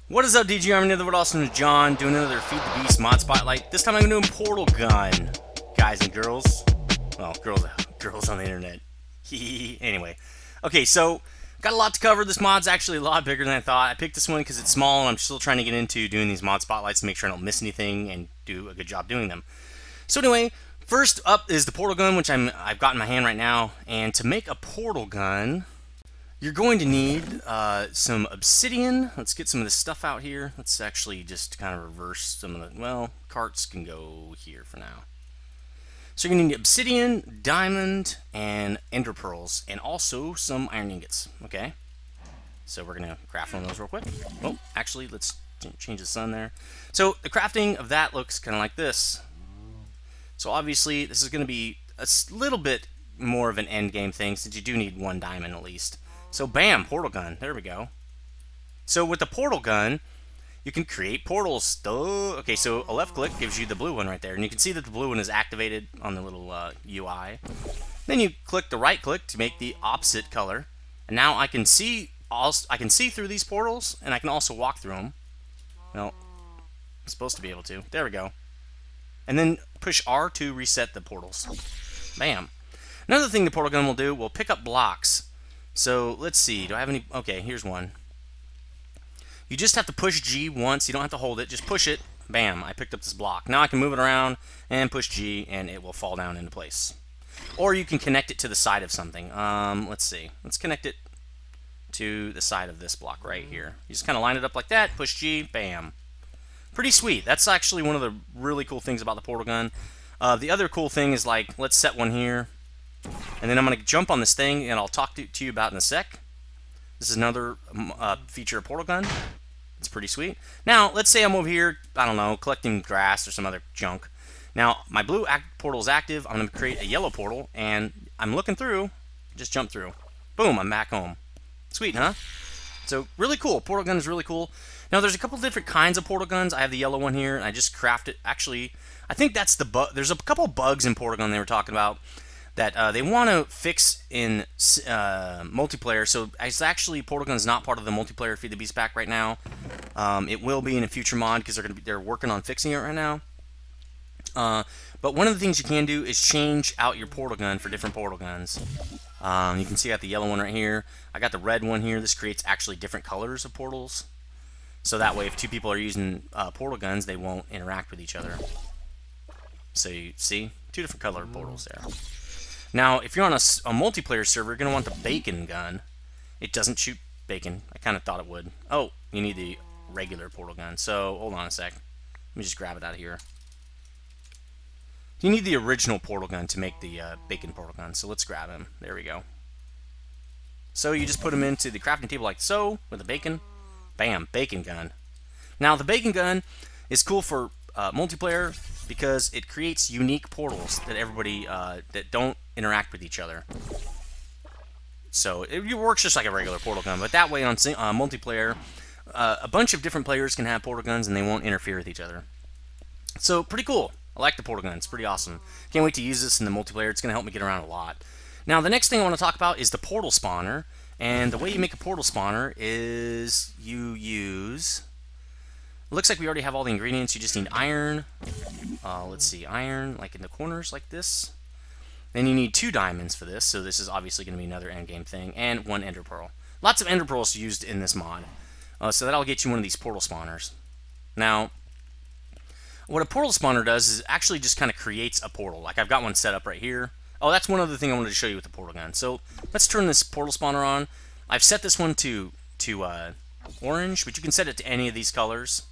What is up, DG Army Nethervvoid? Awesome to John, doing another Feed the Beast mod spotlight. This time I'm doing Portal Gun, guys and girls. Well, girls on the internet. Anyway, okay, so got a lot to cover. This mod's actually a lot bigger than I thought. I picked this one because it's small, and I'm still trying to get into doing these mod spotlights to make sure I don't miss anything and do a good job doing them. So anyway, first up is the Portal Gun, which I've got in my hand right now. And to make a Portal Gun, you're going to need some obsidian. Let's get some of this stuff out here. Let's actually just kind of reverse some of the, well, carts can go here for now. So you're going to need obsidian, diamond, and ender pearls, and also some iron ingots, okay? So we're going to craft one of those real quick. Oh, actually, let's change the sun there. So the crafting of that looks kind of like this. So obviously, this is going to be a little bit more of an end game thing, since you do need one diamond at least. So bam, portal gun. There we go. So with the portal gun, you can create portals. Okay, so a left click gives you the blue one right there, and you can see that the blue one is activated on the little UI. Then you click the right click to make the opposite color, and now I can see through these portals, and I can also walk through them. Well, I'm supposed to be able to. There we go. And then push R to reset the portals. Bam. Another thing the portal gun will do, will pick up blocks. So let's see, do I have any? Okay, here's one. You just have to push G once, you don't have to hold it, just push it, bam, I picked up this block. Now I can move it around and push G and it will fall down into place. Or you can connect it to the side of something. Let's see, let's connect it to the side of this block right here. You just kind of line it up like that, push G, bam. Pretty sweet. That's actually one of the really cool things about the portal gun. The other cool thing is, like, let's set one here. And then I'm going to jump on this thing, and I'll talk to you about in a sec. This is another feature of Portal Gun. It's pretty sweet. Now, let's say I'm over here, I don't know, collecting grass or some other junk. Now, my blue portal is active. I'm going to create a yellow portal, and I'm looking through. Just jump through. Boom, I'm back home. Sweet, huh? So, really cool. Portal Gun is really cool. Now, there's a couple different kinds of portal guns. I have the yellow one here, and I just crafted. Actually, I think that's the bug. There's a couple bugs in Portal Gun they were talking about that they want to fix in multiplayer. So it's actually, Portal Gun is not part of the multiplayer Feed the Beast pack right now. It will be in a future mod because they're working on fixing it right now. But one of the things you can do is change out your Portal Gun for different Portal Guns. You can see I got the yellow one right here. I got the red one here. This creates actually different colors of portals. So that way, if two people are using Portal Guns, they won't interact with each other. So you see, two different colored portals there. Now, if you're on a multiplayer server, you're going to want the bacon gun. It doesn't shoot bacon. I kind of thought it would. Oh, you need the regular portal gun. So, hold on a sec. Let me just grab it out of here. You need the original portal gun to make the bacon portal gun. So, let's grab him. There we go. So, you just put him into the crafting table like so, with the bacon. Bam, bacon gun. Now, the bacon gun is cool for multiplayer because it creates unique portals that everybody that don't interact with each other. So it works just like a regular portal gun, but that way on multiplayer, a bunch of different players can have portal guns and they won't interfere with each other. So pretty cool. I like the portal gun. It's pretty awesome. Can't wait to use this in the multiplayer. It's going to help me get around a lot. Now the next thing I want to talk about is the portal spawner. And the way you make a portal spawner is you use... It looks like we already have all the ingredients. You just need iron. Let's see, iron, like in the corners like this. Then you need 2 diamonds for this, so this is obviously going to be another endgame thing, and 1 ender pearl. Lots of ender pearls used in this mod. So that'll get you one of these portal spawners. Now, what a portal spawner does is actually just kind of creates a portal. Like I've got one set up right here. Oh, that's one other thing I wanted to show you with the portal gun. So let's turn this portal spawner on. I've set this one to orange, but you can set it to any of these colors,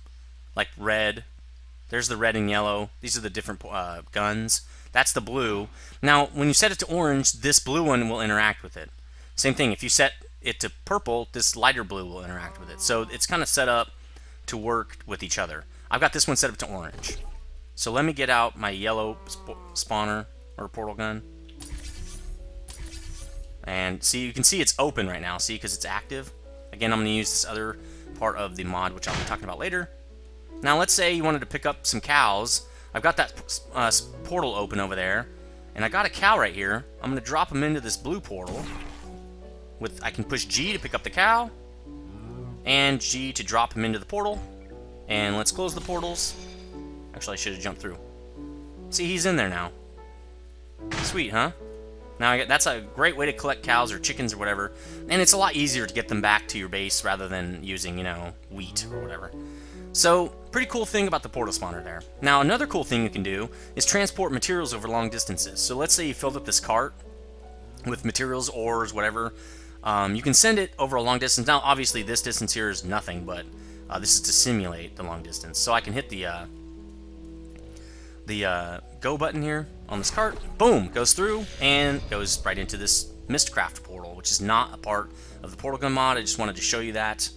like red. There's the red and yellow. These are the different guns. That's the blue. Now, when you set it to orange, this blue one will interact with it. Same thing, if you set it to purple, this lighter blue will interact with it. So it's kind of set up to work with each other. I've got this one set up to orange. So let me get out my yellow spawner, or portal gun. And see, you can see it's open right now, see, because it's active. Again, I'm going to use this other part of the mod, which I'll be talking about later. Now, let's say you wanted to pick up some cows. I've got that portal open over there, and I got a cow right here. I'm going to drop him into this blue portal. I can push G to pick up the cow, and G to drop him into the portal. And let's close the portals. Actually, I should have jumped through. See, he's in there now. Sweet, huh? Now, that's a great way to collect cows or chickens or whatever, and it's a lot easier to get them back to your base rather than using, you know, wheat or whatever. So, pretty cool thing about the portal spawner there. Now, another cool thing you can do is transport materials over long distances. So, let's say you filled up this cart with materials, ores, whatever. You can send it over a long distance. Now, obviously, this distance here is nothing, but this is to simulate the long distance. So, I can hit the go button here on this cart, boom, goes through and goes right into this Mystcraft portal, which is not a part of the portal gun mod. I just wanted to show you that.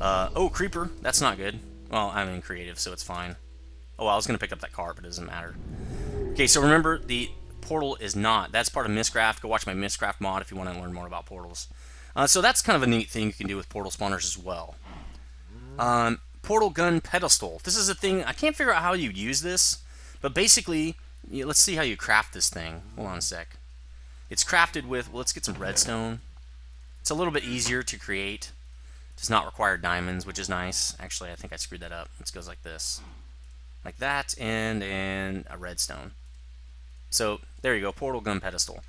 Oh, creeper, that's not good. Well, I'm in creative, so it's fine. Oh, I was going to pick up that cart, but it doesn't matter. Okay, so remember, the portal is not. That's part of Mystcraft. Go watch my Mystcraft mod if you want to learn more about portals. So that's kind of a neat thing you can do with portal spawners as well. Portal gun pedestal. This is a thing, I can't figure out how you'd use this. But basically, let's see how you craft this thing. Hold on a sec. It's crafted with, well, let's get some redstone. It's a little bit easier to create. Does not require diamonds, which is nice. Actually, I think I screwed that up. It goes like this. Like that, and a redstone. So, there you go, portal gun pedestal.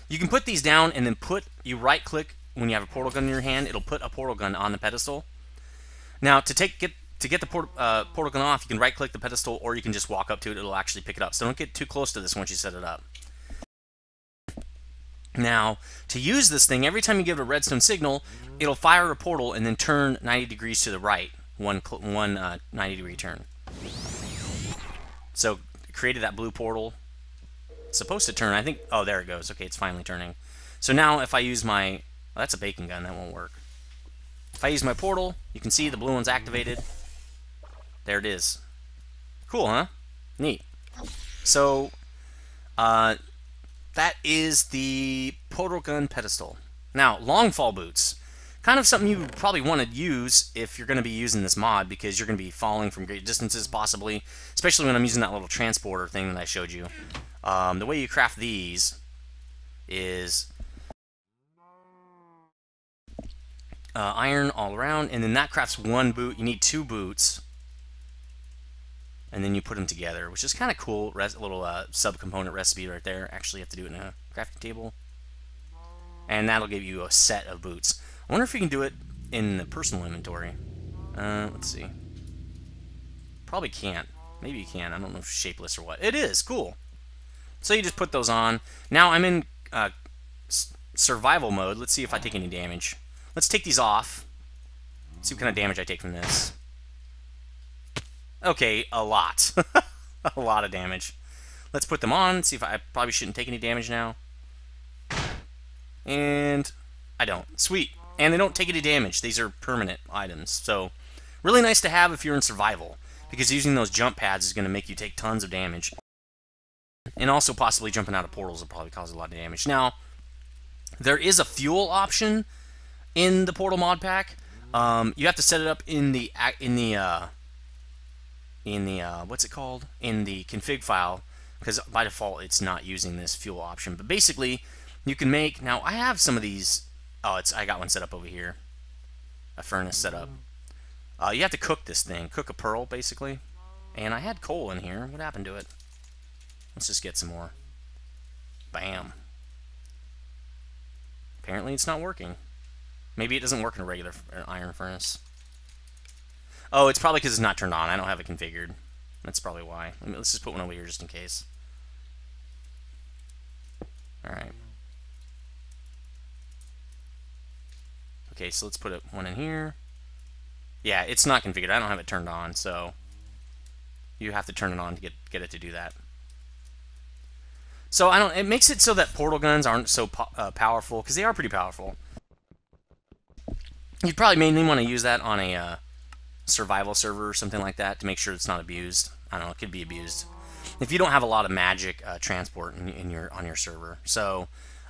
You can put these down, and then you right-click when you have a portal gun in your hand. It'll put a portal gun on the pedestal. Now, to get the portal gun off, you can right-click the pedestal, or you can just walk up to it. It'll actually pick it up. So don't get too close to this once you set it up. Now, to use this thing, every time you give it a redstone signal, it'll fire a portal and then turn 90 degrees to the right, one 90-degree turn. So it created that blue portal. It's supposed to turn, I think, oh, there it goes. Okay, it's finally turning. So now if I use my, oh, that's a bacon gun, that won't work. If I use my portal, you can see the blue one's activated. There it is. Cool, huh? Neat. So, that is the portal gun pedestal. Now, long fall boots. Kind of something you would probably want to use if you're going to be using this mod, because you're going to be falling from great distances, possibly. Especially when I'm using that little transporter thing that I showed you. The way you craft these is iron all around, and then that crafts one boot. You need 2 boots. And then you put them together, which is kind of cool. Little subcomponent recipe right there. Actually, you have to do it in a crafting table. And that'll give you a set of boots. I wonder if you can do it in the personal inventory. Let's see. Probably can't. Maybe you can. I don't know if it's shapeless or what. It is. Cool. So you just put those on. Now I'm in survival mode. Let's see if I take any damage. Let's take these off. See what kind of damage I take from this. Okay, a lot. A lot of damage. Let's put them on, see if I probably shouldn't take any damage now. And I don't. Sweet. And they don't take any damage. These are permanent items. So, really nice to have if you're in survival, because using those jump pads is going to make you take tons of damage. And also possibly jumping out of portals will probably cause a lot of damage. Now, there is a fuel option in the portal mod pack. You have to set it up in the what's it called? In the config file, because by default it's not using this fuel option. But basically, you can make, now I have some of these, I got one set up over here, a furnace set up. You have to cook this thing, cook a pearl basically. And I had coal in here. What happened to it? Let's just get some more. Bam. Apparently it's not working. Maybe it doesn't work in a regular iron furnace. Oh, it's probably because it's not turned on. I don't have it configured. That's probably why. Let's just put one over here just in case. Alright. Okay, so let's put one in here. Yeah, it's not configured. I don't have it turned on, so you have to turn it on to get it to do that. So it makes it so that portal guns aren't so powerful, because they are pretty powerful. You'd probably mainly want to use that on a survival server or something like that to make sure it's not abused. I don't know, it could be abused if you don't have a lot of magic transport on your server. So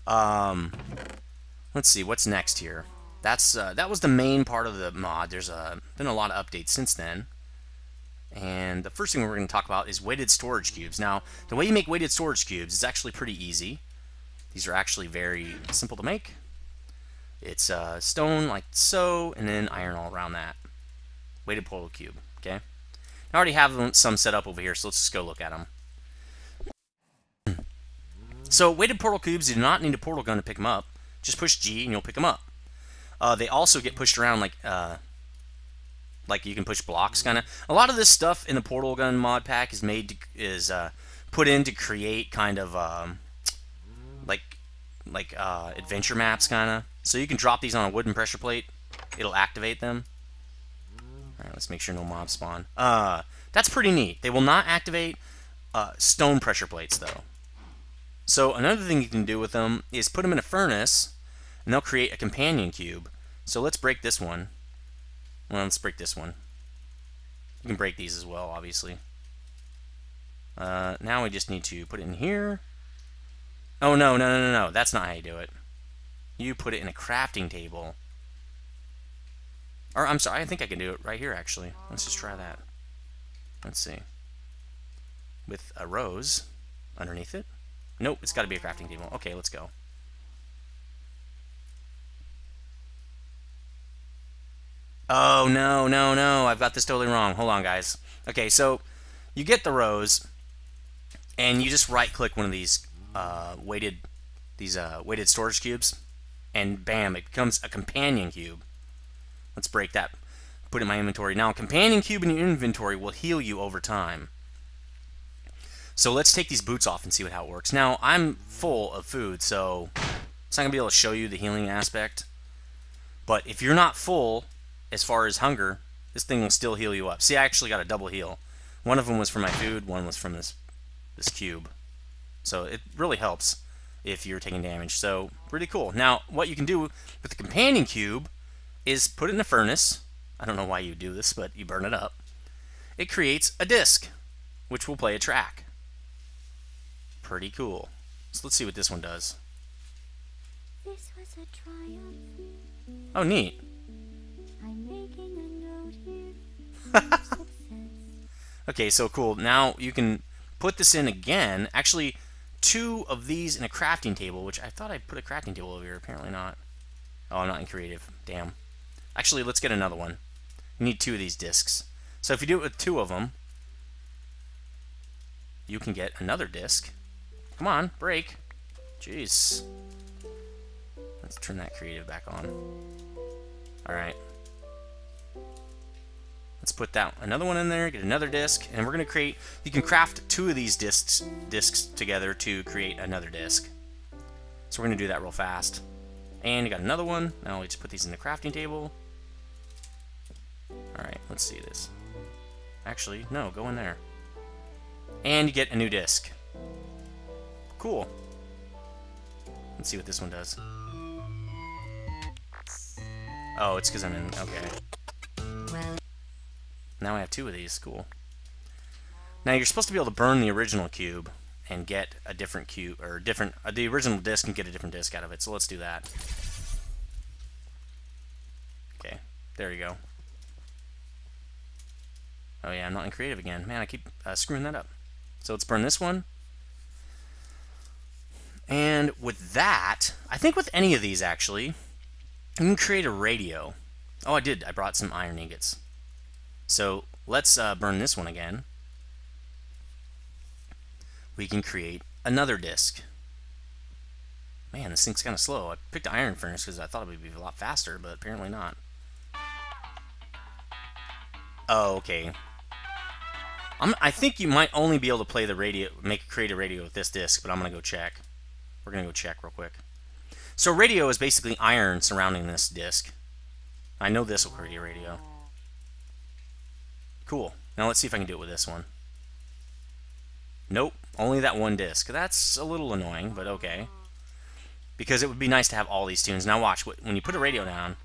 let's see what's next here. That was the main part of the mod. There's been a lot of updates since then, and the first thing we're going to talk about is weighted storage cubes. Now, the way you make weighted storage cubes is actually pretty easy. These are actually very simple to make. It's stone like so, and then iron all around that. Weighted portal cube, okay? I already have some set up over here, so let's just go look at them. So weighted portal cubes, you do not need a portal gun to pick them up. Just push G and you'll pick them up. They also get pushed around like you can push blocks, kind of. A lot of this stuff in the portal gun mod pack is put in to create kind of adventure maps, kind of. So you can drop these on a wooden pressure plate. It'll activate them. All right, let's make sure no mobs spawn. That's pretty neat. They will not activate stone pressure plates though. So another thing you can do with them is put them in a furnace, and they'll create a companion cube. So let's break this one. Well, let's break this one. You can break these as well, obviously. Now we just need to put it in here. Oh, no. That's not how you do it. You put it in a crafting table. Or, I'm sorry, I think I can do it right here, actually. Let's just try that. Let's see. With a rose underneath it. Nope, it's got to be a crafting table. Okay, let's go. Oh, no. I've got this totally wrong. Hold on, guys. Okay, so you get the rose, and you just right-click one of these weighted storage cubes, and bam, it becomes a companion cube. Let's break that. Put it in my inventory. Now, a companion cube in your inventory will heal you over time. So let's take these boots off and see how it works. Now, I'm full of food, so it's not going to be able to show you the healing aspect. But if you're not full, as far as hunger, this thing will still heal you up. See, I actually got a double heal. One of them was from my food, one was from this cube. So it really helps if you're taking damage. So, pretty cool. Now, what you can do with the companion cube is put it in a furnace. I don't know why you do this, but you burn it up. It creates a disc, which will play a track. Pretty cool. So let's see what this one does. This was a triumph. Oh, neat. I'm making a note here. Success. Okay, so cool. Now you can put this in again. Actually, 2 of these in a crafting table, which I thought I put a crafting table over here. Apparently not. Oh, I'm not in creative. Damn. Actually, let's get another one. You need 2 of these discs. So if you do it with 2 of them, you can get another disc. Come on, break. Jeez. Let's turn that creative back on. Alright. Let's put another one in there, get another disc, and we're going to create... You can craft 2 of these discs together to create another disc. So we're going to do that real fast. And you got another one. Now we just put these in the crafting table. Alright, let's see this. Actually, no, go in there. And you get a new disc. Cool. Let's see what this one does. Oh, it's because I'm in... Okay. Now I have 2 of these. Cool. Now you're supposed to be able to burn the original cube and get a different cube, or the original disc and get a different disc out of it. So let's do that. Okay, there you go. Oh yeah, I'm not in creative again. Man, I keep screwing that up. So let's burn this one. And with that, I think with any of these actually, you can create a radio. Oh, I did. I brought some iron ingots. So let's burn this one again. We can create another disc. Man, this thing's kind of slow. I picked the iron furnace because I thought it would be a lot faster, but apparently not. Oh, okay. I think you might only be able to play the radio, create a radio with this disc, but I'm gonna go check. We're gonna go check real quick. So radio is basically iron surrounding this disc. I know this will create a radio. Cool. Now let's see if I can do it with this one. Nope, only that one disc. That's a little annoying, but okay. Because it would be nice to have all these tunes. Now watch, when you put a radio down,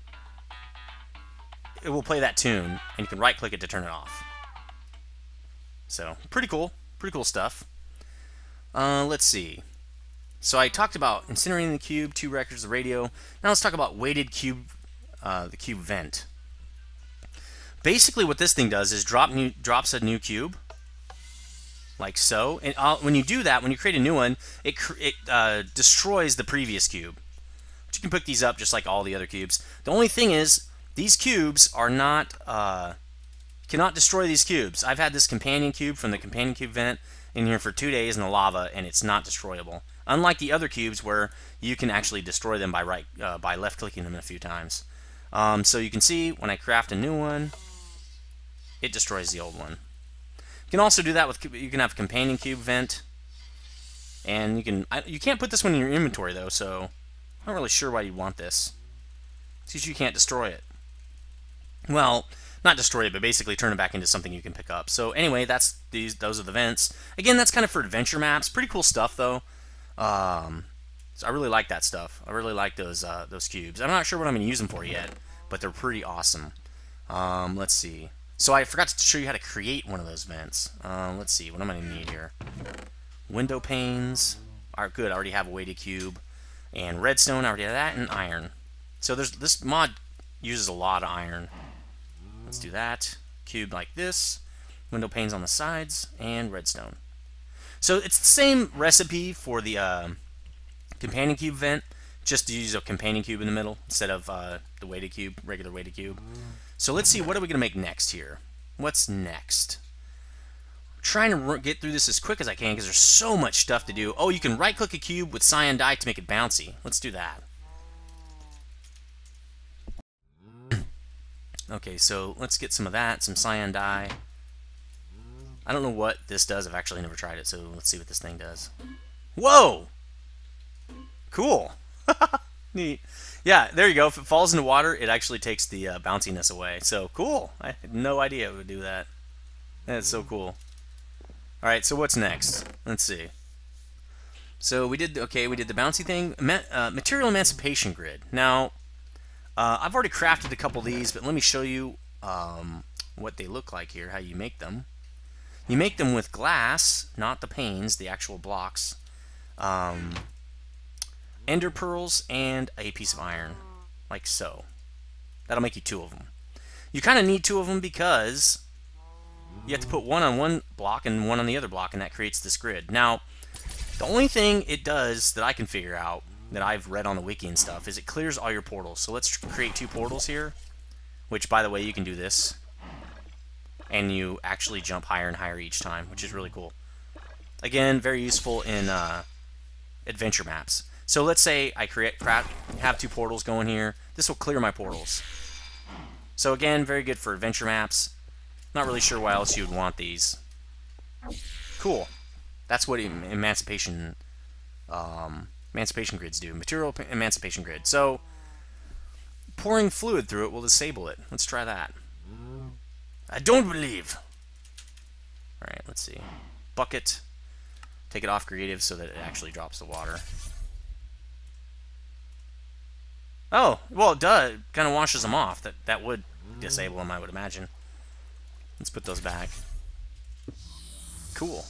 it will play that tune, and you can right-click it to turn it off. So, pretty cool stuff. Let's see. So I talked about incinerating the cube, 2 records, the radio. Now let's talk about weighted cube, the cube vent. Basically what this thing does is drops a new cube, like so. And when you do that, when you create a new one, it destroys the previous cube, you can pick these up just like all the other cubes. The only thing is, these cubes are not, cannot destroy these cubes. I've had this companion cube from the companion cube vent in here for 2 days in the lava, and it's not destroyable. Unlike the other cubes where you can actually destroy them by left-clicking them a few times. So you can see when I craft a new one, it destroys the old one. You can also do that with, you can have a companion cube vent, and you can't put this one in your inventory though, so I'm not really sure why you want this. It's because you can't destroy it. Well, not destroy it, but basically turn it back into something you can pick up. So anyway, those are the vents. Again, that's kind of for adventure maps. Pretty cool stuff though. So I really like that stuff. I really like those cubes. I'm not sure what I'm going to use them for yet, but they're pretty awesome. Let's see. So I forgot to show you how to create one of those vents. Let's see. What am I going to need here? Window panes. Alright, good. I already have a weighted cube. And redstone. I already have that. And iron. So this mod uses a lot of iron. Let's do that. Cube like this. Window panes on the sides. And redstone. So it's the same recipe for the companion cube vent, just to use a companion cube in the middle instead of the weighted cube, regular weighted cube. So let's see, what are we going to make next here? What's next? I'm trying to get through this as quick as I can because there's so much stuff to do. Oh, you can right-click a cube with cyan dye to make it bouncy. Let's do that. Okay, so let's get some of that, some cyan dye. I don't know what this does. I've actually never tried it, so let's see what this thing does. Whoa! Cool. Neat. Yeah, there you go. If it falls into water, it actually takes the bounciness away. So, cool. I had no idea it would do that. That's so cool. Alright, so what's next? Let's see. So we did the bouncy thing. Material emancipation grid. Now, I've already crafted a couple of these, but let me show you what they look like here, how you make them. You make them with glass, not the panes, the actual blocks. Ender pearls and a piece of iron, like so. That'll make you 2 of them. You kind of need 2 of them because you have to put one on one block and one on the other block, and that creates this grid. Now, the only thing it does that I can figure out, that I've read on the wiki and stuff, is it clears all your portals. So let's create 2 portals here, which, by the way, you can do this, and you actually jump higher and higher each time, which is really cool. Again, very useful in adventure maps. So let's say I have 2 portals going here. This will clear my portals. So again, very good for adventure maps. Not really sure why else you would want these. Cool. That's what emancipation grids do. Material emancipation grid. So pouring fluid through it will disable it. Let's try that. I don't believe. Alright, let's see. Bucket. Take it off creative so that it actually drops the water. Oh, well, duh. It kind of washes them off. That would disable them, I would imagine. Let's put those back. Cool.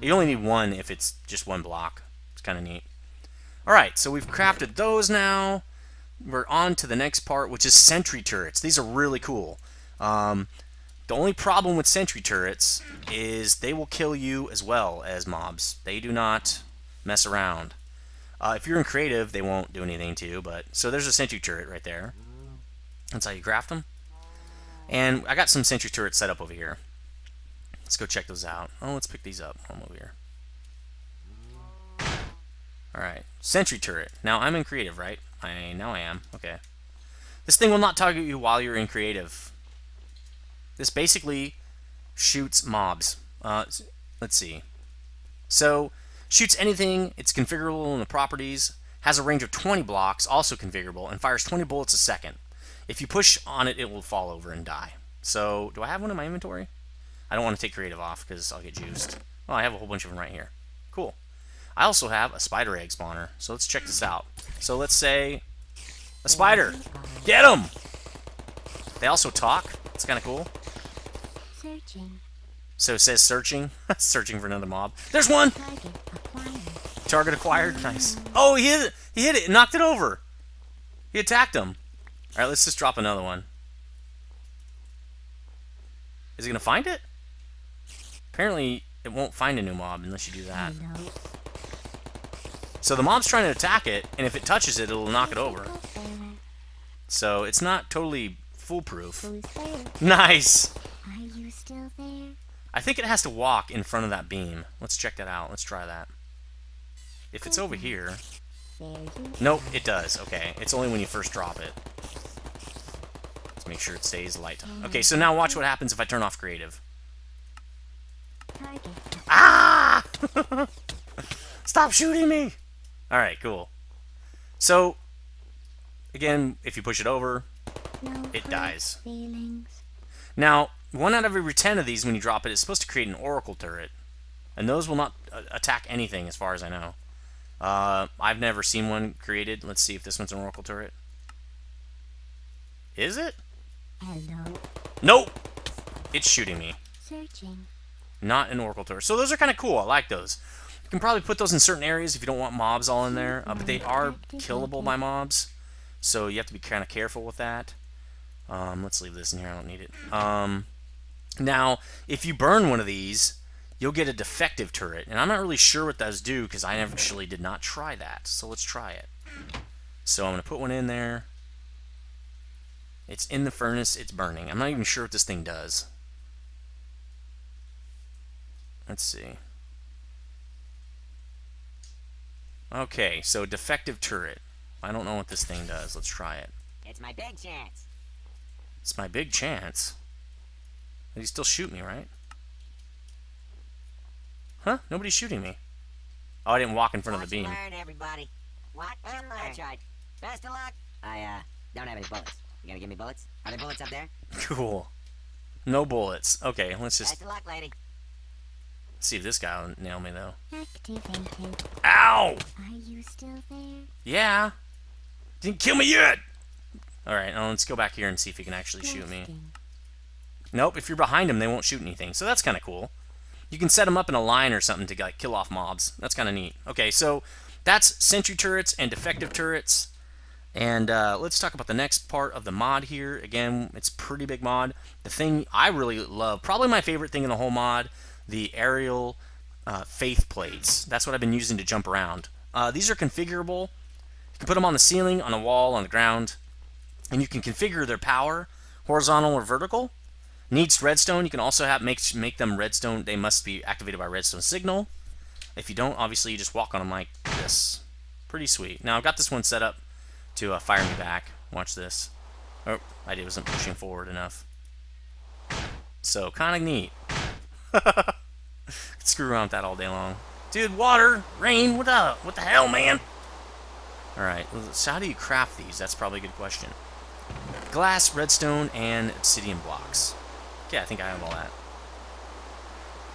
You only need 1 if it's just 1 block. It's kind of neat. Alright, so we've crafted those now. We're on to the next part, which is sentry turrets. These are really cool. The only problem with sentry turrets is they will kill you as well as mobs. They do not mess around. If you're in creative, they won't do anything to you. But so there's a sentry turret right there. That's how you craft them. And I got some sentry turrets set up over here. Let's go check those out. Oh, let's pick these up. I'm over here. Alright, sentry turret. Now I'm in creative, right? Now I am. Okay. This thing will not target you while you're in creative. This basically shoots mobs. Let's see. So, shoots anything. It's configurable in the properties. Has a range of 20 blocks, also configurable, and fires 20 bullets a second. If you push on it, it will fall over and die. So, do I have one in my inventory? I don't want to take creative off because I'll get juiced. Oh, I have a whole bunch of them right here. Cool. I also have a spider egg spawner. So let's check this out. So let's say a spider. Get them! They also talk. It's kind of cool. Searching. So it says searching. Searching for another mob. There's one! Target acquired. Target acquired. Nice. Oh, he hit it. He hit it. Knocked it over. He attacked him. Alright, let's just drop another one. Is he going to find it? Apparently, it won't find a new mob unless you do that. So the mob's trying to attack it, and if it touches it, it'll knock it over. So it's not totally foolproof. Who's there? Nice! Are you still there? I think it has to walk in front of that beam. Let's check that out. Let's try that. If it's over here... There you Nope, it does. Okay, it's only when you first drop it. Let's make sure it stays light. Okay, so now watch what happens if I turn off creative. target. Ah! Stop shooting me! Alright, cool. So, again, if you push it over, No it hurt dies. Feelings. Now, 1 out of every 10 of these, when you drop it, is supposed to create an oracle turret. And those will not attack anything, as far as I know. I've never seen one created. Let's see if this one's an oracle turret. Is it? Hello. Nope! It's shooting me. Searching. Not an oracle turret. So those are kind of cool. I like those. You can probably put those in certain areas if you don't want mobs all in there. But they are killable by mobs. So you have to be kind of careful with that. Let's leave this in here. I don't need it. Now, if you burn one of these, you'll get a defective turret. And I'm not really sure what those do because I actually did not try that. So let's try it. So I'm going to put one in there. It's in the furnace. It's burning. I'm not even sure what this thing does. Let's see. Okay, so defective turret. I don't know what this thing does. Let's try it. It's my big chance. It's my big chance. But he still shoot me, right? Huh? Nobody's shooting me. Oh, I didn't walk in front of Watch the beam. and learn, everybody. Watch and learn. I tried. Best of luck. I don't have any bullets. You gonna give me bullets? Are there bullets up there? Cool. No bullets. Okay, let's just Best of luck, lady. see if this guy will nail me, though. Activated. Ow! Are you still there? Yeah. Didn't kill me yet! Alright, now let's go back here and see if he can actually shoot me. Ghosting. Nope, if you're behind him, they won't shoot anything. So that's kind of cool. You can set them up in a line or something to like, kill off mobs. That's kind of neat. Okay, so that's sentry turrets and defective turrets. And let's talk about the next part of the mod here. Again, it's a pretty big mod. The thing I really love, probably my favorite thing in the whole mod, the aerial faith plates. That's what I've been using to jump around. These are configurable. You can put them on the ceiling, on a wall, on the ground. And you can configure their power, horizontal or vertical. Needs redstone. You can also make them redstone. They must be activated by redstone signal. If you don't, obviously you just walk on them like this. Pretty sweet. Now I've got this one set up to fire me back. Watch this. Oh, I wasn't pushing forward enough. So kind of neat. Could screw around with that all day long. Dude, water, rain, what the hell, man? Alright, so how do you craft these? That's probably a good question. Glass, redstone, and obsidian blocks. Yeah, I think I have all that.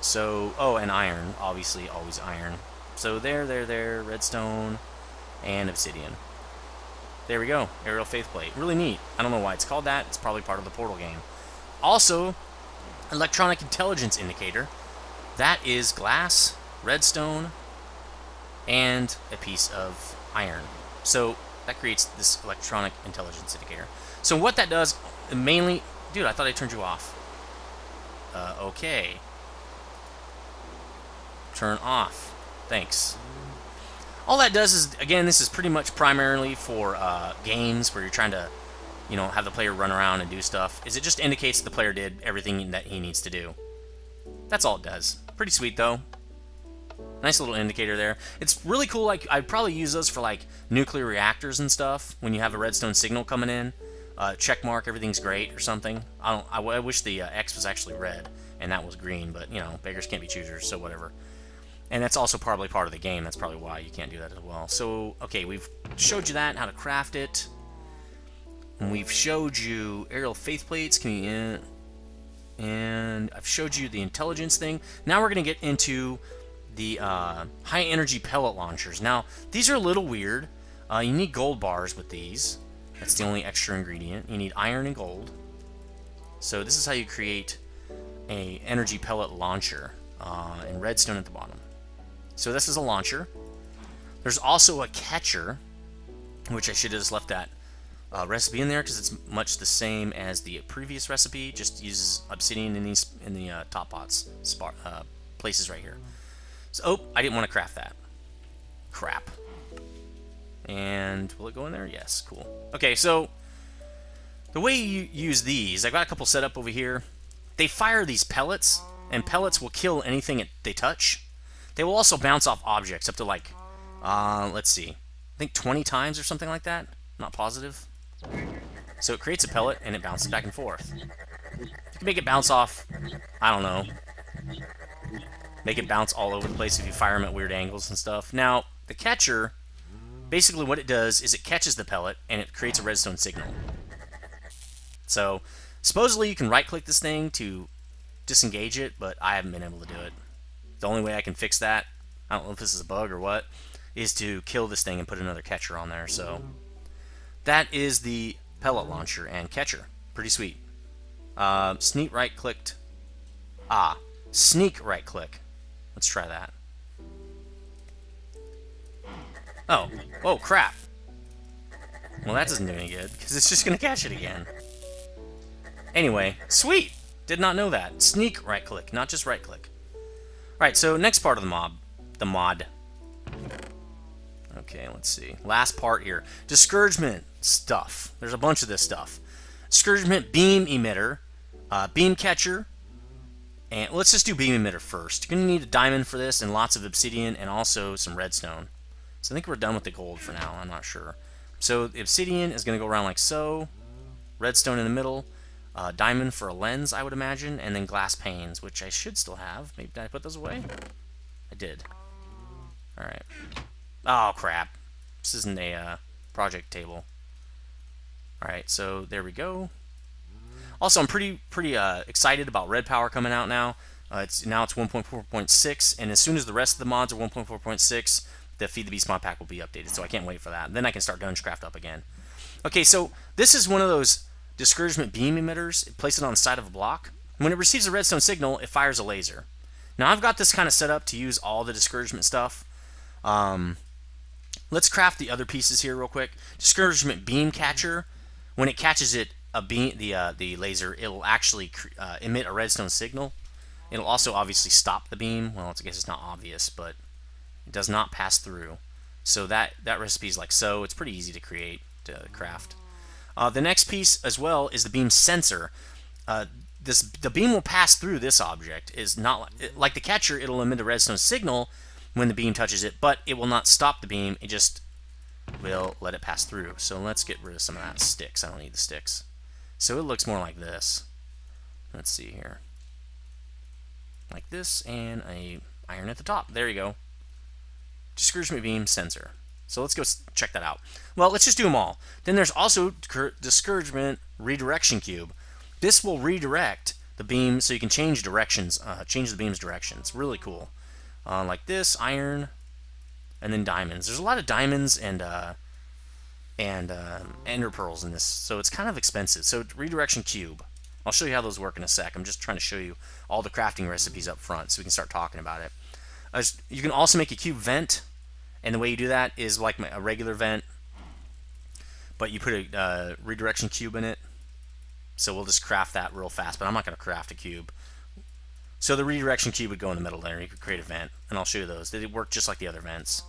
So, oh, and iron. Obviously, always iron. So there, redstone, and obsidian. There we go. Aerial faith plate. Really neat. I don't know why it's called that. It's probably part of the Portal game. Also, electronic intelligence indicator. That is glass, redstone, and a piece of iron. So that creates this electronic intelligence indicator. So what that does, mainly... Dude, I thought I turned you off. Okay. Turn off. Thanks. All that does is, again, this is pretty much primarily for games where you're trying to, you know, have the player run around and do stuff. Is it just indicates the player did everything that he needs to do. That's all it does. Pretty sweet, though. Nice little indicator there. It's really cool. Like, I'd probably use those for, like, nuclear reactors and stuff when you have a redstone signal coming in. Check mark, everything's great or something. I wish the X was actually red and that was green, but, you know, beggars can't be choosers, so whatever. And that's also probably part of the game. That's probably why you can't do that as well. So, okay, we've showed you that and how to craft it. And we've showed you aerial faith plates. And I've showed you the intelligence thing. Now we're going to get into the high energy pellet launchers. Now, these are a little weird. You need gold bars with these. That's the only extra ingredient. You need iron and gold. So this is how you create a energy pellet launcher. And redstone at the bottom. So this is a launcher. There's also a catcher, which I should have just left that recipe in there because it's much the same as the previous recipe. Just uses obsidian in the top pots places right here. So, oh, I didn't want to craft that. Crap. And will it go in there? Yes, cool. Okay, so the way you use these, I've got a couple set up over here. They fire these pellets, and pellets will kill anything they touch. They will also bounce off objects up to like, let's see, I think 20 times or something like that. Not positive. So it creates a pellet, and it bounces back and forth. You can make it bounce off, I don't know, make it bounce all over the place if you fire them at weird angles and stuff. Now, the catcher, basically what it does is it catches the pellet, and it creates a redstone signal. So, supposedly you can right-click this thing to disengage it, but I haven't been able to do it. The only way I can fix that, I don't know if this is a bug or what, is to kill this thing and put another catcher on there. So, that is the pellet launcher and catcher. Pretty sweet. Sneak right-clicked. Sneak right-click. Let's try that. Oh. Oh, crap. Well, that doesn't do any good, because it's just going to catch it again. Anyway, sweet! Did not know that. Sneak right-click, not just right-click. Alright, so next part of the mod. Okay, let's see. Last part here. Discouragement stuff. There's a bunch of this stuff. Discouragement beam emitter, beam catcher, and let's just do beam emitter first. You're going to need a diamond for this and lots of obsidian and also some redstone. So I think we're done with the gold for now. I'm not sure. So the obsidian is going to go around like so. Redstone in the middle. Diamond for a lens, I would imagine. And then glass panes, which I should still have. Maybe did I put those away? I did. Alright. Oh, crap. This isn't a project table. Alright, so there we go. Also, I'm pretty excited about red power coming out now. It's 1.4.6, and as soon as the rest of the mods are 1.4.6, the Feed the Beast mod pack will be updated, so I can't wait for that. Then I can start Dungeoncraft up again. Okay, so this is one of those discouragement beam emitters. Place it on the side of a block. When it receives a redstone signal, it fires a laser. Now, I've got this kind of set up to use all the discouragement stuff. Let's craft the other pieces here real quick. Discouragement beam catcher. When it catches it, the laser, it'll actually emit a redstone signal. It'll also obviously stop the beam. Well, I guess it's not obvious, but it does not pass through. So that recipe is like so. It's pretty easy to create, to craft. The next piece as well is the beam sensor. The beam will pass through this object. Is not like the catcher. It'll emit a redstone signal when the beam touches it, but it will not stop the beam. It just will let it pass through. So let's get rid of some of that sticks. I don't need the sticks. So it looks more like this. Let's see here. Like this, and a iron at the top. There you go. Discouragement beam sensor. So let's go check that out. Well, let's just do them all. Then there's also discouragement redirection cube. This will redirect the beam so you can change directions, change the beam's directions. Really cool. Like this, iron, and then diamonds. There's a lot of diamonds and ender pearls in this, so it's kind of expensive. So redirection cube. I'll show you how those work in a sec. I'm just trying to show you all the crafting recipes up front so we can start talking about it. You can also make a cube vent, and the way you do that is like a regular vent, but you put a redirection cube in it. So we'll just craft that real fast, but I'm not going to craft a cube. So the redirection cube would go in the middle there. You could create a vent, and I'll show you those. They work just like the other vents.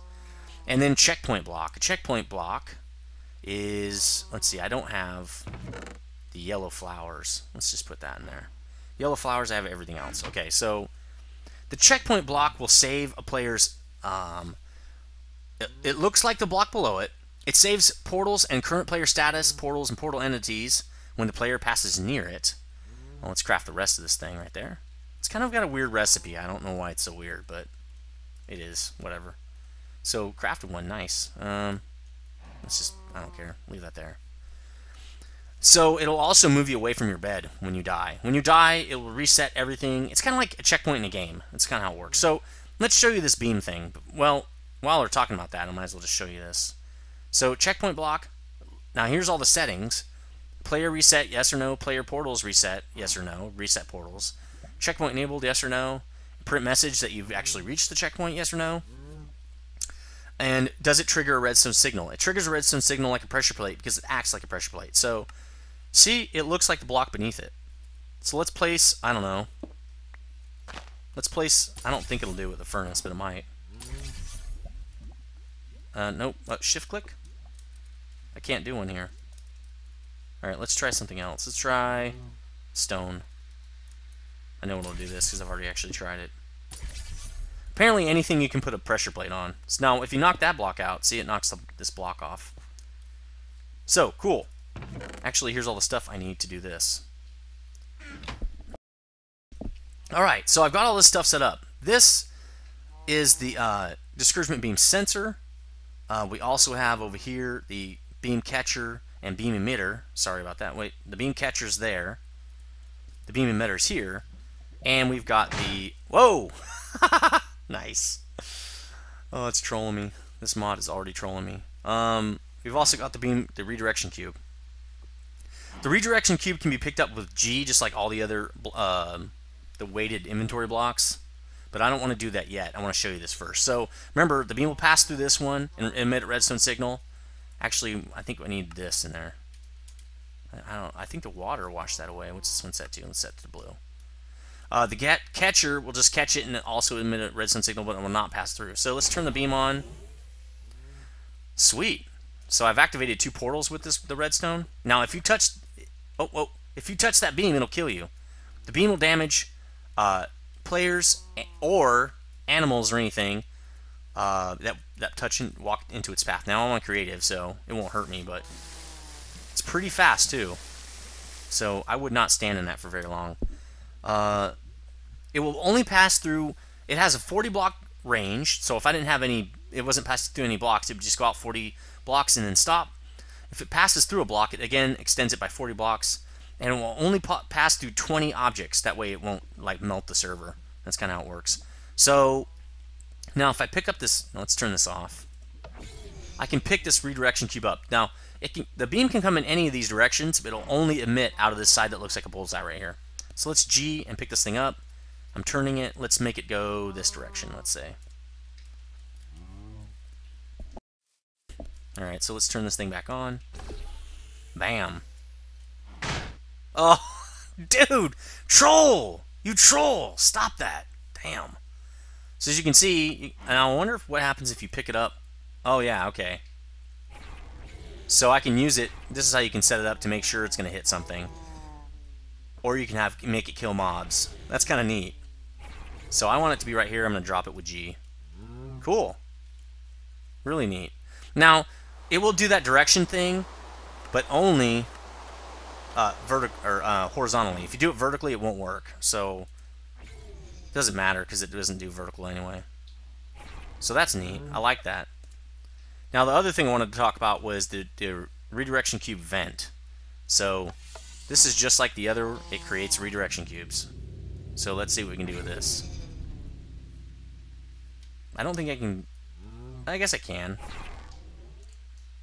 And then checkpoint block. A checkpoint block is, let's see, I don't have the yellow flowers. Let's just put that in there. Yellow flowers, I have everything else. Okay, so the checkpoint block will save a player's, it looks like the block below it. It saves portals and current player status, portals and portal entities when the player passes near it. Well, let's craft the rest of this thing right there. It's kind of got a weird recipe. I don't know why it's so weird, but it is. Whatever. So, crafted one. Nice. Let's just, I don't care. Leave that there. So, it'll also move you away from your bed when you die. When you die, it will reset everything. It's kind of like a checkpoint in a game. That's kind of how it works. So, let's show you this beam thing. Well, while we're talking about that, I might as well just show you this. So, checkpoint block. Now, here's all the settings. Player reset, yes or no. Player portals reset, yes or no. Reset portals. Checkpoint enabled, yes or no. Print message that you've actually reached the checkpoint, yes or no. And does it trigger a redstone signal? It triggers a redstone signal like a pressure plate because it acts like a pressure plate. So, see, it looks like the block beneath it. So let's place, I don't know. Let's place, I don't think it'll do with the furnace, but it might. Nope. Shift click? I can't do one here. Alright, let's try something else. Let's try stone. I know it'll do this because I've already actually tried it. Apparently anything you can put a pressure plate on. So now, if you knock that block out, see, it knocks this block off. So, cool. Actually, here's all the stuff I need to do this. Alright, so I've got all this stuff set up. This is the discouragement beam sensor. We also have over here the beam catcher and beam emitter. Sorry about that. Wait, the beam catcher's there. The beam emitter's here. And we've got the... Whoa! Nice. Oh, it's trolling me. This mod is already trolling me. We've also got the redirection cube. The redirection cube can be picked up with G, just like all the other the weighted inventory blocks. But I don't want to do that yet. I want to show you this first. So remember, the beam will pass through this one and emit a redstone signal. Actually, I think I need this in there. I think the water washed that away. What's this one set to? Let's set it to blue. The catcher will just catch it and also emit a redstone signal, but it will not pass through. So let's turn the beam on. Sweet. So I've activated 2 portals with the redstone. Now, if you touch, if you touch that beam, it'll kill you. The beam will damage players or animals or anything that touch and walk into its path. Now I'm on creative, so it won't hurt me, but it's pretty fast too. So I would not stand in that for very long. It will only pass through. It has a 40 block range, so if I didn't have any, it wasn't passing through any blocks, it would just go out 40 blocks and then stop. If it passes through a block, it again extends it by 40 blocks. And it will only pass through 20 objects. That way it won't like melt the server. That's kind of how it works. So now if I pick up this, let's turn this off. I can pick this redirection cube up. Now the beam can come in any of these directions, but it'll only emit out of this side that looks like a bullseye right here. So let's G and pick this thing up. I'm turning it. Let's make it go this direction, let's say. Alright, so let's turn this thing back on. Bam. Oh, dude, troll! You troll! Stop that! Damn. So as you can see, and I wonder what happens if you pick it up. Oh yeah, okay. So I can use it. This is how you can set it up to make sure it's going to hit something, or you can make it kill mobs. That's kind of neat. So I want it to be right here. I'm going to drop it with G. Cool. Really neat. Now it will do that direction thing, but only horizontally. If you do it vertically, it won't work. So it doesn't matter because it doesn't do vertical anyway. So that's neat. I like that. Now the other thing I wanted to talk about was the redirection cube vent. So this is just like the other. It creates redirection cubes. So let's see what we can do with this. I don't think I can. I guess I can.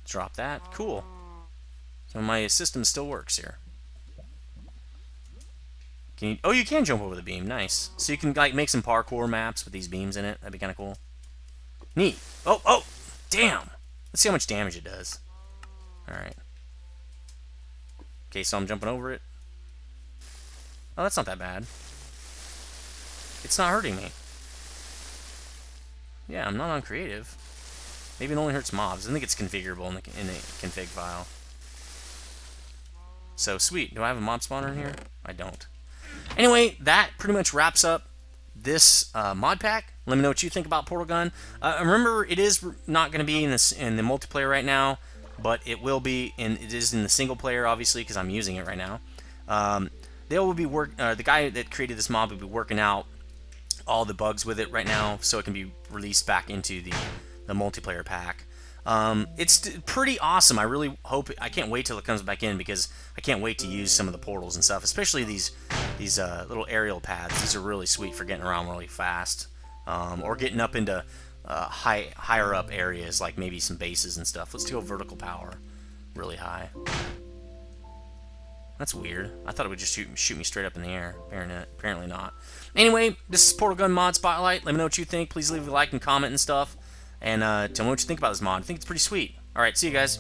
Drop that. Cool. So my system still works here. Can you, oh, you can jump over the beam. Nice. So you can like make some parkour maps with these beams in it. That'd be kind of cool. Neat. Oh, damn. Let's see how much damage it does. All right. Okay, so I'm jumping over it. Oh, that's not that bad. It's not hurting me. Yeah, I'm not on creative. Maybe it only hurts mobs. I think it's configurable in the config file. So, sweet. Do I have a mob spawner in here? I don't. Anyway, that pretty much wraps up this mod pack. Let me know what you think about Portal Gun. Remember, it is not going to be in the multiplayer right now, but it will be it is in the single player, obviously, because I'm using it right now. They will be the guy that created this mod will be working out all the bugs with it right now, so it can be released back into the multiplayer pack. It's pretty awesome. I really hope I can't wait till it comes back in, because I can't wait to use some of the portals and stuff, especially these little aerial paths. These are really sweet for getting around really fast, or getting up into higher up areas, like maybe some bases and stuff. Let's go vertical power really high. That's weird. I thought it would just shoot me straight up in the air. Apparently not. Anyway, this is Portal Gun Mod Spotlight. Let me know what you think. Please leave a like and comment and stuff. And tell me what you think about this mod. I think it's pretty sweet. Alright, see you guys.